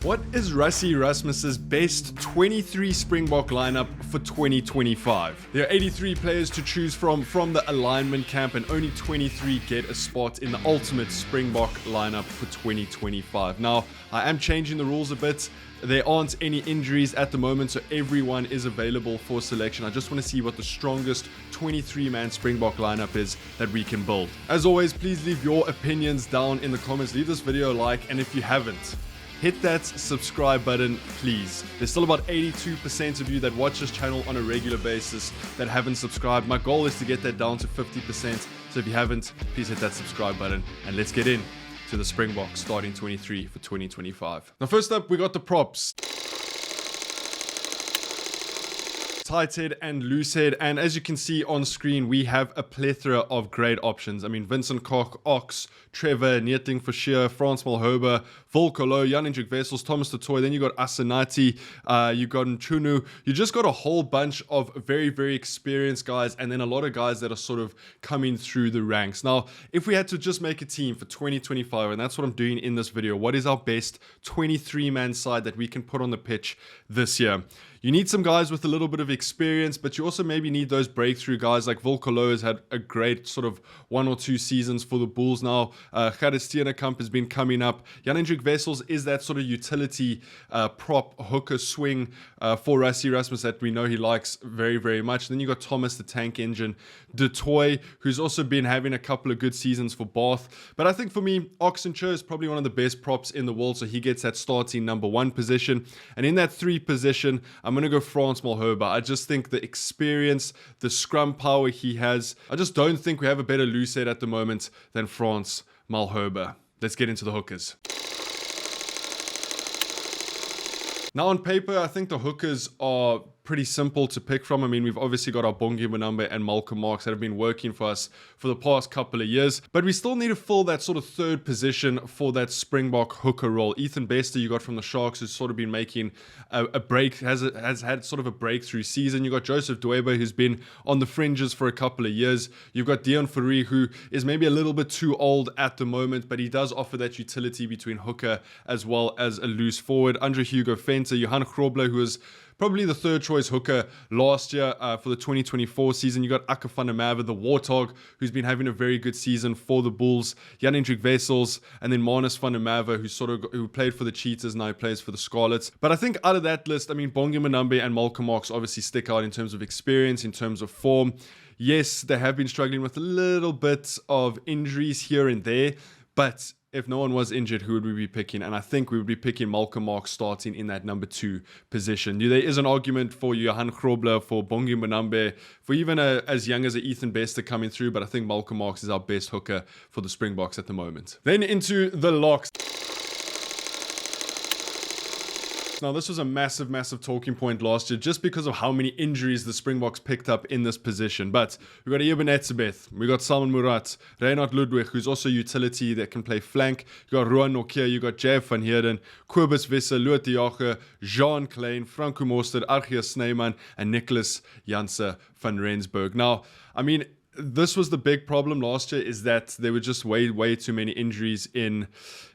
What is Rassie Erasmus's best 23 Springbok lineup for 2025? There are 83 players to choose from the alignment camp, and only 23 get a spot in the ultimate Springbok lineup for 2025. Now, I am changing the rules a bit. There aren't any injuries at the moment, so everyone is available for selection. I just want to see what the strongest 23-man Springbok lineup is that we can build. As always, please leave your opinions down in the comments. Leave this video a like, and if you haven't, hit that subscribe button, please. There's still about 82% of you that watch this channel on a regular basis that haven't subscribed. My goal is to get that down to 50%. So if you haven't, please hit that subscribe button and let's get in to the Springbok starting 23 for 2025. Now, first up, we got the props. Tight head and loose head, and as you can see on screen, we have a plethora of great options. I mean, Vincent Koch, Ox, Trevor, Nieting for sure, Frans Malherbe, Volkolo, Jan-Hendrik Wessels, Thomas de Toy, then you got Asenati, you got Nchunu. You just got a whole bunch of very, very experienced guys, and then a lot of guys that are sort of coming through the ranks. Now, if we had to just make a team for 2025, and that's what I'm doing in this video, what is our best 23-man side that we can put on the pitch this year? You need some guys with a little bit of experience, but you also maybe need those breakthrough guys like Volkolo has had a great sort of 1 or 2 seasons for the Bulls now. Gerrit Steenekamp has been coming up. Jan-Hendrik Wessels is that sort of utility prop hooker swing for Rassie Erasmus that we know he likes very, very much. And then you got Thomas the Tank Engine, De Toy, who's also been having a couple of good seasons for Bath. But I think for me, Oxencho is probably one of the best props in the world, so he gets that starting number 1 position. And in that 3 position, I'm going to go Frans Malherbe. I just think the experience, the scrum power he has, I just don't think we have a better loose head at the moment than Frans Malherbe. Let's get into the hookers. Now on paper, I think the hookers are pretty simple to pick from. I mean, we've obviously got our Bongi Mbonambe and Malcolm Marx that have been working for us for the past couple of years, but we still need to fill that sort of 3rd position for that Springbok hooker role. Ethan Bester, you got from the Sharks, who's sort of been making a break, has had sort of a breakthrough season. You got Joseph Dweba, who's been on the fringes for a couple of years. You've got Dion Fourie, who is maybe a little bit too old at the moment, but he does offer that utility between hooker as well as a loose forward. Andre Hugo Venter, Johan Grobler, who is probably the 3rd choice hooker last year for the 2024 season. You got Akka van der Merwe, the Warthog, who's been having a very good season for the Bulls. Jan-Hendrik Wessels, and then Marnus van der Merwe, who played for the Cheetahs, now he plays for the Scarlets. But I think out of that list, I mean, Bongi Mbonambe and Malcolm Marx obviously stick out in terms of experience, in terms of form. Yes, they have been struggling with a little bit of injuries here and there, but if no one was injured, who would we be picking? And I think we would be picking Malcolm Marx starting in that number 2 position. There is an argument for Johan Grobler, for Bongi Mbonambe, for even as young as Ethan Bester coming through, but I think Malcolm Marx is our best hooker for the Springboks at the moment. Then into the locks. Now, this was a massive, massive talking point last year just because of how many injuries the Springboks picked up in this position. But we got Eben Etzebeth, we got Salman Murat, Reinhard Ludwig, who's also utility that can play flank. You got Ruan Nokia, you got Jeff van Heerden, Kobus Visser, Loet de Jager, Jean Klein, Franco Mostert, Argius Snyman, and Nicholas Janse van Rensburg. Now, I mean, this was the big problem last year, is that there were just way too many injuries in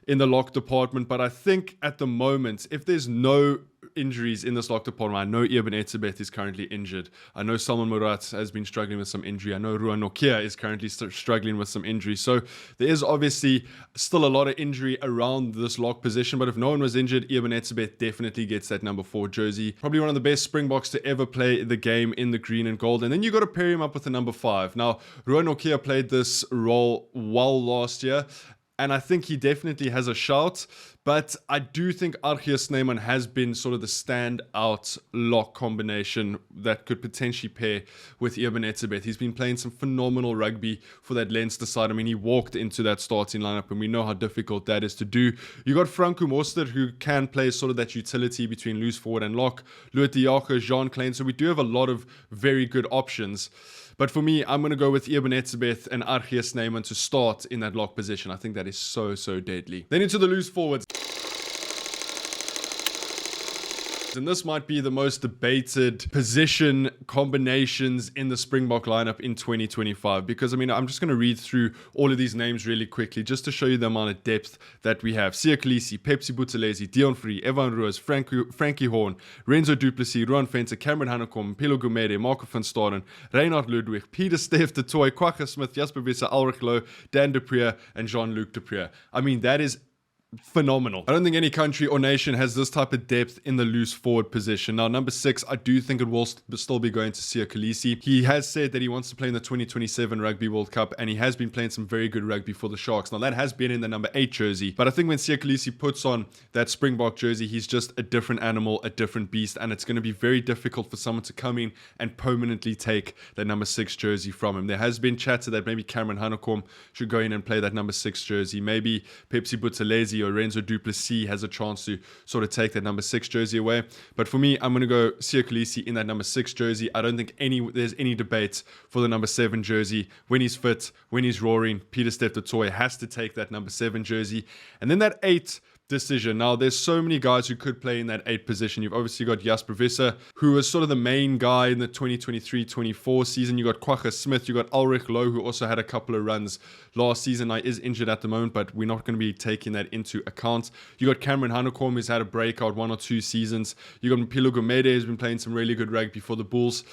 the lock department. But I think at the moment, if there's no injuries in this lock department, I know Eben Etzebeth is currently injured. I know Salman Murat has been struggling with some injury. I know Ruan Nokia is currently struggling with some injury. So there is obviously still a lot of injury around this lock position. But if no one was injured, Eben Etzebeth definitely gets that number 4 jersey. Probably one of the best Springboks to ever play the game in the green and gold. And then you got to pair him up with the number 5. Now, Ruan Nokia played this role well last year, and I think he definitely has a shout. But I do think Argius Snyman has been sort of the standout lock combination that could potentially pair with Eben Etzebeth. He's been playing some phenomenal rugby for that Leinster side. I mean, he walked into that starting lineup, and we know how difficult that is to do. You got Franco Mostert, who can play sort of that utility between loose forward and lock. Loet de Jager, Jean Klein. So we do have a lot of very good options. But for me, I'm going to go with Eben Etzebeth and Argius Snyman to start in that lock position. I think that is so deadly. Then into the loose forwards. And this might be the most debated position combinations in the Springbok lineup in 2025, because I mean, I'm just going to read through all of these names really quickly just to show you the amount of depth that we have. Siya Kolisi, Pepsi Buthelezi, Dion Free, Evan Roos, Frankie Horn, Renzo Duplessis, Ruan Venter, Cameron Hanekom, Pilo Gumede, Marco van Staden, Reinhard Ludwig, Peter Steph de Toy, Kwagga Smith, Jasper Visser, Ulrich Loh, Dan de Preer, and Jean-Luc de Preer. I mean, that is phenomenal. I don't think any country or nation has this type of depth in the loose forward position. Now, number 6, I do think it will still be going to Siya Kolisi. He has said that he wants to play in the 2027 Rugby World Cup, and he has been playing some very good rugby for the Sharks. Now, that has been in the number 8 jersey, but I think when Siya Kolisi puts on that Springbok jersey, he's just a different animal, a different beast, and it's going to be very difficult for someone to come in and permanently take that number 6 jersey from him. There has been chatter that maybe Cameron Hanekom should go in and play that number 6 jersey. Maybe Pepsi Buthelezi or Renzo Duplessis has a chance to sort of take that number 6 jersey away. But for me, I'm going to go Siya Kolisi in that number 6 jersey. I don't think there's any debate for the number 7 jersey. When he's fit, when he's roaring, Peter Steph de Toy has to take that number 7 jersey. And then that 8 decision. Now, there's so many guys who could play in that 8 position. You've obviously got Jasper Visser, who was sort of the main guy in the 2023-24 season. You got Kwagga Smith, you got Ulrich Loh, who also had a couple of runs last season. Now, is injured at the moment, but we're not going to be taking that into account. You got Cameron Hanekom, who's had a breakout 1 or 2 seasons. You got Mpilo Gumede, who's been playing some really good rugby for the Bulls.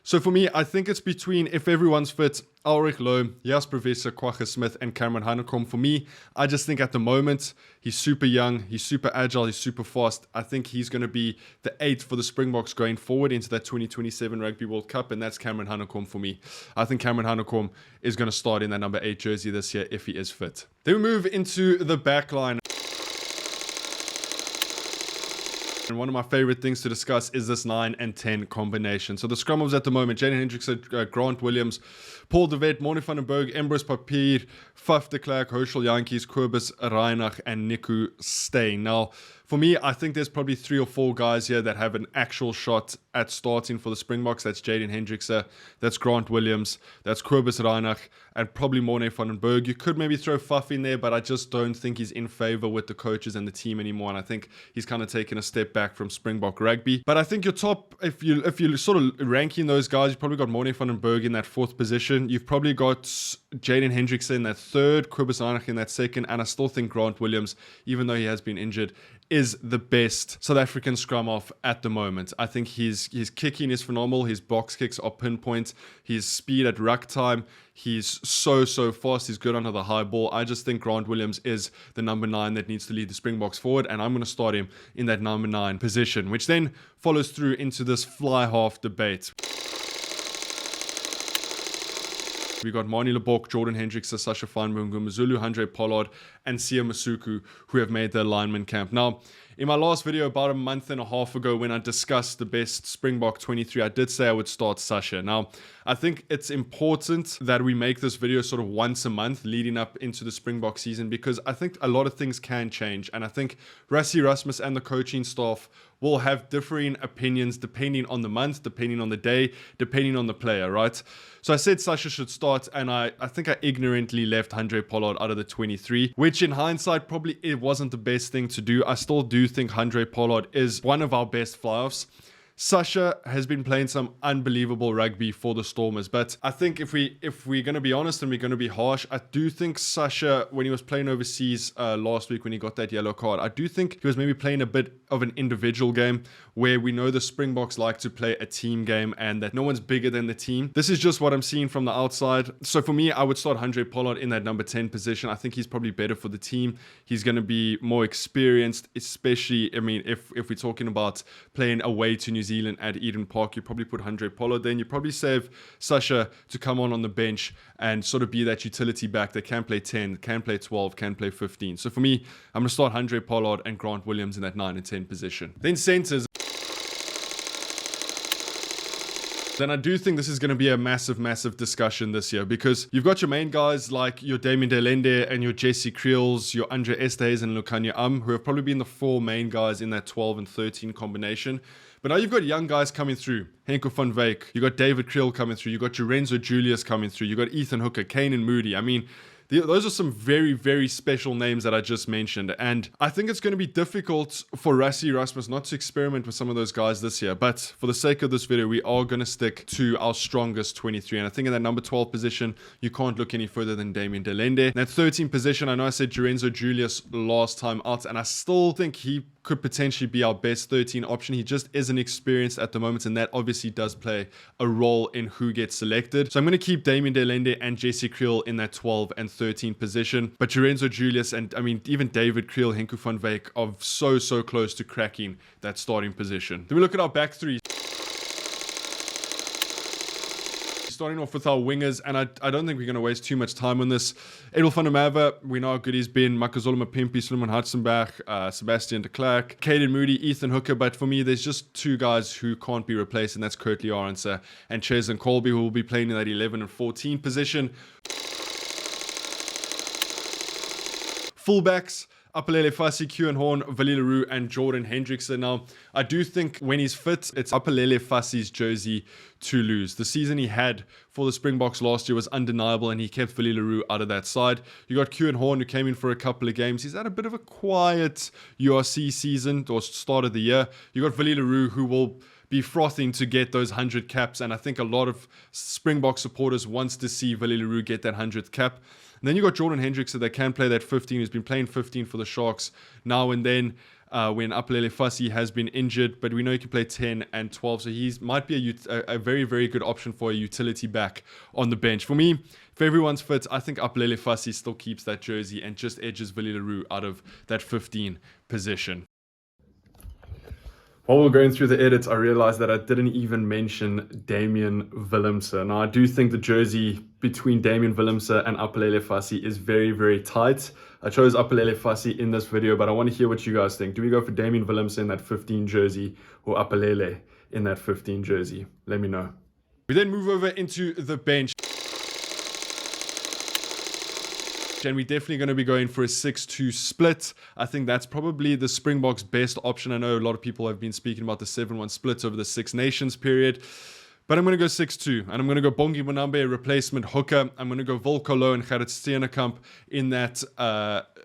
So for me, I think it's between, if everyone's fit, Ulrich Loh, Jasper Visser, Kwagga Smith, and Cameron Hanekom. For me, I just think at the moment, he's super young, he's super agile, he's super fast. I think he's going to be the 8 for the Springboks going forward into that 2027 Rugby World Cup, and that's Cameron Hanekom for me. I think Cameron Hanekom is going to start in that number 8 jersey this year if he is fit. Then we move into the back line. And one of my favorite things to discuss is this 9 and 10 combination. So the scrummers at the moment: Jaden Hendrickson, Grant Williams, Paul de Wet, Moni van den Berg, Embrus Papier, Faf de Klerk, Herschel Yankees, Kobus Reinach, and Niku Steyn. Now, for me, I think there's probably 3 or 4 guys here that have an actual shot at starting for the Springboks. That's Jaden Hendrickson, that's Grant Williams, that's Kobus Reinach, and probably Moni van den Berg. You could maybe throw Faf in there, but I just don't think he's in favor with the coaches and the team anymore. And I think he's kind of taken a step back from Springbok rugby. But I think your top, if you're sort of ranking those guys, you've probably got Moni van den Berg in that 4th position. You've probably got Jaden Hendrickson in that 3rd, Kobus Reinach in that 2nd, and I still think Grant Williams, even though he has been injured, is the best South African scrum off at the moment. I think his kicking is phenomenal. His box kicks are pinpoint. His speed at ruck time, he's so fast. He's good under the high ball. I just think Grant Williams is the number 9 that needs to lead the Springboks forward, and I'm going to start him in that number 9 position, which then follows through into this fly half debate. We got Mani Lebok, Jordan Hendrickson, Sasha Feinberg, Ngumazulu, Handré Pollard, and Sia Masuku, who have made the alignment camp. Now, in my last video about a month and a half ago, when I discussed the best Springbok 23, I did say I would start Sasha. Now, I think it's important that we make this video sort of once a month leading up into the Springbok season, because I think a lot of things can change. And I think Rassie Erasmus and the coaching staff will have differing opinions depending on the month, depending on the day, depending on the player, right? So I said Sasha should start, and I think I ignorantly left Handré Pollard out of the 23, which in hindsight probably it wasn't the best thing to do. I still do think Handré Pollard is one of our best fly-offs. Sasha has been playing some unbelievable rugby for the Stormers, but I think if we're going to be honest and we're going to be harsh, I do think Sasha, when he was playing overseas last week when he got that yellow card, I do think he was maybe playing a bit of an individual game, where we know the Springboks like to play a team game and that no one's bigger than the team. This is just what I'm seeing from the outside. So for me, I would start Handré Pollard in that number 10 position. I think he's probably better for the team. He's going to be more experienced, especially, I mean, if we're talking about playing away to New Zealand at Eden Park, you probably put Handré Pollard then. You probably save Sasha to come on the bench and sort of be that utility back that can play 10, can play 12, can play 15. So for me, I'm going to start Handré Pollard and Grant Williams in that 9 and 10 position. Then centers. Then I do think this is going to be a massive discussion this year, because you've got your main guys like your Damien Delende and your Jesse Creels, your Andre Estes and Lukanya who have probably been the 4 main guys in that 12 and 13 combination. But now you've got young guys coming through. Henko van Wyk, you got David Creel coming through, you got Lorenzo Julius coming through, you got Ethan Hooker, Kane and Moody. I mean, those are some very, very special names that I just mentioned. And I think it's going to be difficult for Rassie Erasmus not to experiment with some of those guys this year. But for the sake of this video, we are going to stick to our strongest 23. And I think in that number 12 position, you can't look any further than Damien de Lende. In that 13 position, I know I said Lorenzo Julius last time out, and I still think he could potentially be our best 13 option. He just isn't experienced at the moment, and that obviously does play a role in who gets selected. So I'm going to keep Damien de Lende and Jesse Kriel in that 12 and 13 position. But Lorenzo Julius and, I mean, even David Kriel, Henku van Wyk are so close to cracking that starting position. Then we look at our back three. Starting off with our wingers, and I don't think we're going to waste too much time on this. Edel van der Merwe, we know how good he's been. Makazole Mapimpi, Suleiman Hartzenberg, Sebastian de Klerk, Caden Moody, Ethan Hooker. But for me, there's just two guys who can't be replaced, and that's Kurtley Arendse and Cheslin Colby, who will be playing in that 11 and 14 position. Fullbacks, Apelele Fassi, Kieran Horn, Vali Leroux, and Jordan Hendrickson. Now, I do think when he's fit, it's Apelele Fassi's jersey to lose. The season he had for the Springboks last year was undeniable, and he kept Vali Leroux out of that side. You got Kieran Horn, who came in for a couple of games. He's had a bit of a quiet URC season, or start of the year. You got Vali Leroux, who will be frothing to get those 100 caps, and I think a lot of Springbok supporters wants to see Vali Leroux get that 100th cap. And then you got Jordan Hendrickson that can play that 15, who's been playing 15 for the Sharks now and then when Apelele Fassi has been injured, but we know he can play 10 and 12, so he might be a very good option for a utility back on the bench. For me, if everyone's fit, I think Apelele Fassi still keeps that jersey and just edges Vali Leroux out of that 15 position. While we were going through the edits, I realized that I didn't even mention Damian Willemse. Now, I do think the jersey between Damian Willemse and Apelele Fassi is very tight. I chose Apelele Fassi in this video, but I want to hear what you guys think. Do we go for Damian Willemse in that 15 jersey or Apelele in that 15 jersey? Let me know. We then move over into the bench. And we're definitely going to be going for a 6-2 split. I think that's probably the Springboks' best option. I know a lot of people have been speaking about the 7-1 splits over the Six Nations period. But I'm going to go 6-2. And I'm going to go Bongi Monambe, a replacement hooker. I'm going to go Volkolo and Gerrit Steenekamp in that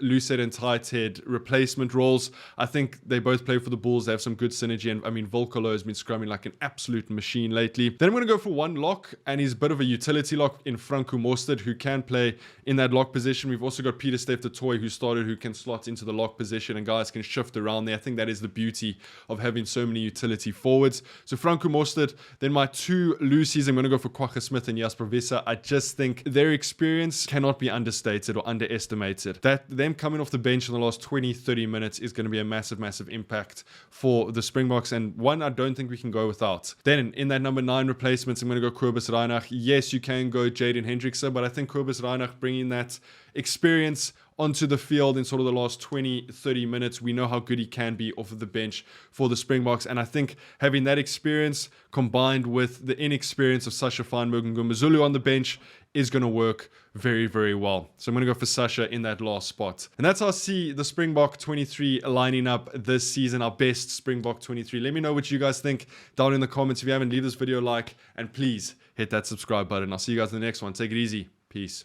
Lucid and Tighthead replacement roles. I think they both play for the Bulls. They have some good synergy. And I mean, Volkolo has been scrumming like an absolute machine lately. Then I'm going to go for one lock. And he's a bit of a utility lock in Franco Mostert, who can play in that lock position. We've also got Peter Steph de Toy, who can slot into the lock position. And guys can shift around there. I think that is the beauty of having so many utility forwards. So Franco Mostert. Then my two loosies, I'm going to go for Kwagga Smith and Jasper Visser. I just think their experience cannot be understated or underestimated. That them coming off the bench in the last 20-30 minutes is going to be a massive impact for the Springboks, and one I don't think we can go without. Then in that number 9 replacements, I'm going to go Kobus Reinach. Yes, you can go Jaden Hendrickson, but I think Kobus Reinach bringing that experience onto the field in sort of the last 20-30 minutes. We know how good he can be off of the bench for the Springboks, and I think having that experience combined with the inexperience of Sasha Feinberg and Ngumazulu on the bench is going to work very well. So I'm going to go for Sasha in that last spot. And that's how I see the Springbok 23 lining up this season, our best Springbok 23. Let me know what you guys think down in the comments. If you haven't, leave this video a like, and please hit that subscribe button. I'll see you guys in the next one. Take it easy. Peace.